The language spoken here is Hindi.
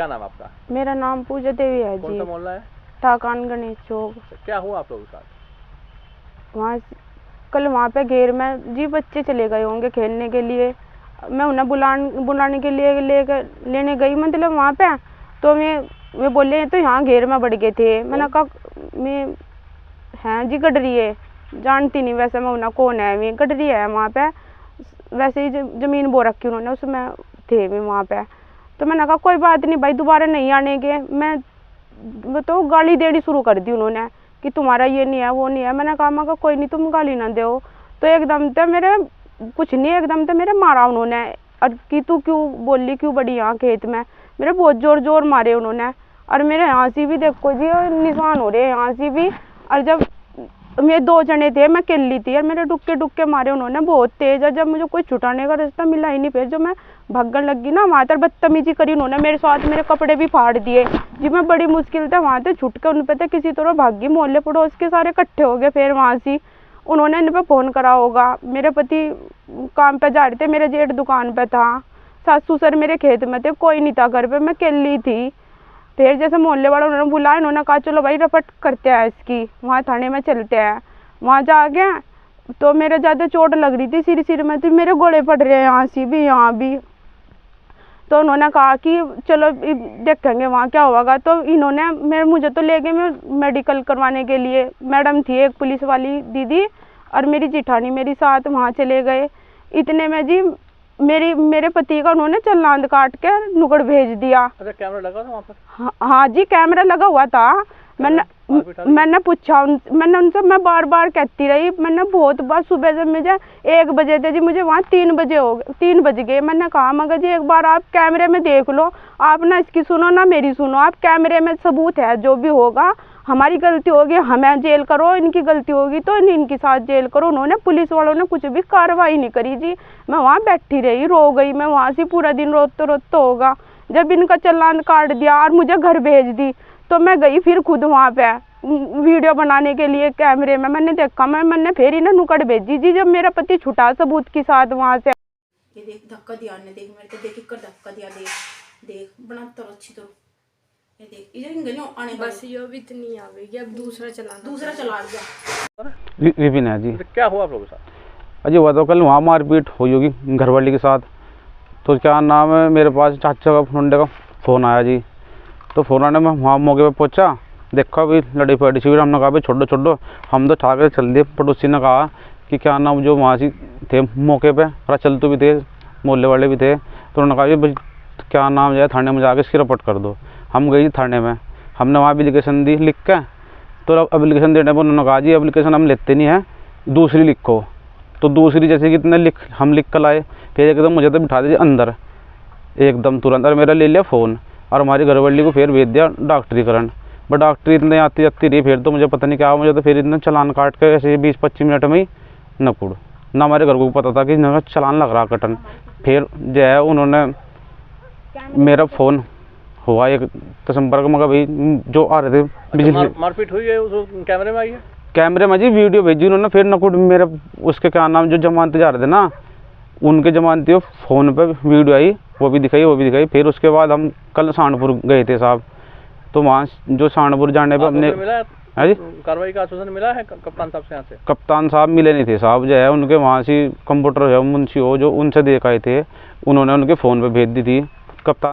क्या नाम आपका? मेरा नाम पूजा देवी है कौन जी। सा मोहल्ला है? ठाकान गणेश चौक। क्या हुआ आप लोगों के साथ? वहाँ कल वहाँ पे घेर में जी बच्चे चले गए होंगे खेलने के लिए। मैं उन्हें बुलाने के लिए लेने गई, मतलब वहाँ पे तो वे बोले तो यहाँ घेर में बढ़ गए थे। मैंने कहा मैं हैं जी गडरी है, जानती नहीं वैसे मैं उन्हें कौन है। वे गडरी है वहाँ पे, वैसे ही जमीन बो रखी उन्होंने, उसमें थे वे वहाँ पे। तो मैंने कहा कोई बात नहीं भाई, दोबारा नहीं आने के। मैं तो गाली देनी शुरू कर दी उन्होंने कि तुम्हारा ये नहीं है वो नहीं है। मैंने कहा कोई नहीं, तुम गाली ना दो। तो एकदम से मेरे कुछ नहीं, एकदम से मेरे मारा उन्होंने, और कि तू क्यों बोली, क्यों बड़ी यहाँ खेत में। मेरे बहुत जोर मारे उन्होंने, और मेरे यहाँ से भी देखो जी निशान हो रहे हैं यहाँ से भी। और जब मेरे 2 जने थे, मैं अकेली थी, और मेरे डुक्के मारे उन्होंने बहुत तेज। और जब मुझे कोई छुटाने का रास्ता मिला ही नहीं, फिर जो मैं भागने लगी ना, वहाँ तक बदतमीजी करी उन्होंने मेरे साथ, मेरे कपड़े भी फाड़ दिए जी। मैं बड़ी मुश्किल से वहाँ से छुट के उन पे किसी तरह भागी। मोहल्ले पड़ोस के सारे इकट्ठे हो गए। फिर वहाँ से उन्होंने इन पे फ़ोन करा होगा। मेरे पति काम पे जा रहे थे, मेरे जेठ दुकान पे था, सास ससुर मेरे खेत में थे, कोई नहीं था घर पे, मैं अकेली थी। फिर जैसे मोहल्ले वालों उन्होंने बुलाया, उन्होंने कहा चलो भाई रपट करते हैं इसकी, वहाँ थाने में चलते हैं। वहाँ जा गए तो मेरे ज़्यादा चोट लग रही थी, सिर में, तो मेरे गोले पड़ रहे हैं यहाँ से भी यहाँ भी। तो उन्होंने कहा कि चलो देखेंगे वहाँ क्या होगा। तो इन्होंने मुझे तो ले गए मेडिकल करवाने के लिए। मैडम थी एक पुलिस वाली दीदी, और मेरी जिठानी मेरी साथ वहाँ चले गए। इतने में जी मेरे पति का उन्होंने चालान काट के नुकड़ भेज दिया। अच्छा, कैमरा लगा था वहाँ पर? हाँ जी, कैमरा लगा हुआ था। मैंने पूछा, मैंने उनसे, मैं बार बार कहती रही, मैंने बहुत बार, सुबह जब मुझे 1 बजे थे जी, मुझे वहाँ 3 बज गए। मैंने कहा मगर जी एक बार आप कैमरे में देख लो, आप ना इसकी सुनो ना मेरी सुनो, आप कैमरे में सबूत है, जो भी होगा हमारी गलती होगी हमें जेल करो, इनकी गलती होगी तो इनके साथ जेल करो। उन्होंने, पुलिस वालों ने कुछ भी कार्रवाई नहीं करी जी। मैं वहाँ बैठी रही, रो गई मैं वहाँ से पूरा दिन, रोते होगा। जब इनका चालान काट दिया और मुझे घर भेज दी, तो मैं गई फिर खुद वहाँ पे वीडियो बनाने के लिए कैमरे में। मैंने देखा, मैंने फिर इन्हें नुकड़ भेजी जी, जब मेरा पति छुटा सबूत के साथ वहाँ से। ये देख धक्का दिया ने, देख मेरे को, देख कर धक्का दिया, देख बना तो अच्छी तो ये देख इधर इंगलियों आने बस यो भी इतनी आ गई, अब दूसरा चला गया। विपिन है जी। क्या हुआ आप लोगों के साथ? अजी हुआ तो कल वहाँ मारपीट हुई होगी घरवाली के साथ। तो क्या नाम है, मेरे पास चाचा का मुंडे का फ़ोन आया जी। तो फ़ोन आने में वहाँ मौके पे पहुँचा, देखा भी लड़ी पड़ी सी। हमने कहा भाई छोड़ो, हम तो ठाकर चल दिए। पड़ोसी ने कहा कि क्या नाम, जो वहाँ से थे मौके पे, चलते भी थे, मोहल्ले वाले भी थे। तो उन्होंने कहा भाई क्या नाम जाए थाने में जाके इसकी रिपोर्ट कर दो। हम गए थाने में, हमने वहाँ एप्लीकेशन दी लिख के। तो एप्लीकेशन देने पर उन्होंने कहा जी एप्लीकेशन हम लेते नहीं हैं, दूसरी लिखो। तो दूसरी जैसे कितने हम लिख कर लाए, फिर एकदम मुझे तो बिठा दीजिए अंदर एकदम तुरंत, और मेरा ले लिया फ़ोन, और हमारी घरवाली को फिर भेज दिया डॉक्टरीकरण। बट डॉक्टरी इतने आती रही, फिर तो मुझे पता नहीं क्या, मुझे तो फिर इतने चालान काट के ऐसे 20-25 मिनट में ही नकुड़ ना, हमारे घर को पता था कि इनका चालान लग रहा कटन। फिर जो है उन्होंने मेरा फ़ोन हुआ एक तो संपर्क, मगर भाई जो आ रहे थे बिजली। मारपीट हुई है उस कैमरे में आई है? कैमरे में जी वीडियो भेजी उन्होंने। फिर नकुड़ मेरे उसके क्या नाम, जो जमानती जा रहे थे ना, उनके जमानती फ़ोन पे वीडियो आई, वो भी दिखाई। फिर उसके बाद हम कल सहारनपुर गए थे साहब। तो वहाँ जो सहारनपुर जाने पर हमने कार्रवाई का आश्वासन मिला है कप्तान साहब से? यहाँ से कप्तान साहब मिले नहीं थे साहब, जो है उनके वहाँ से कंप्यूटर है मुंशी हो जो उनसे देख आए थे, उन्होंने उनके फ़ोन पे भेज दी थी कप्तान।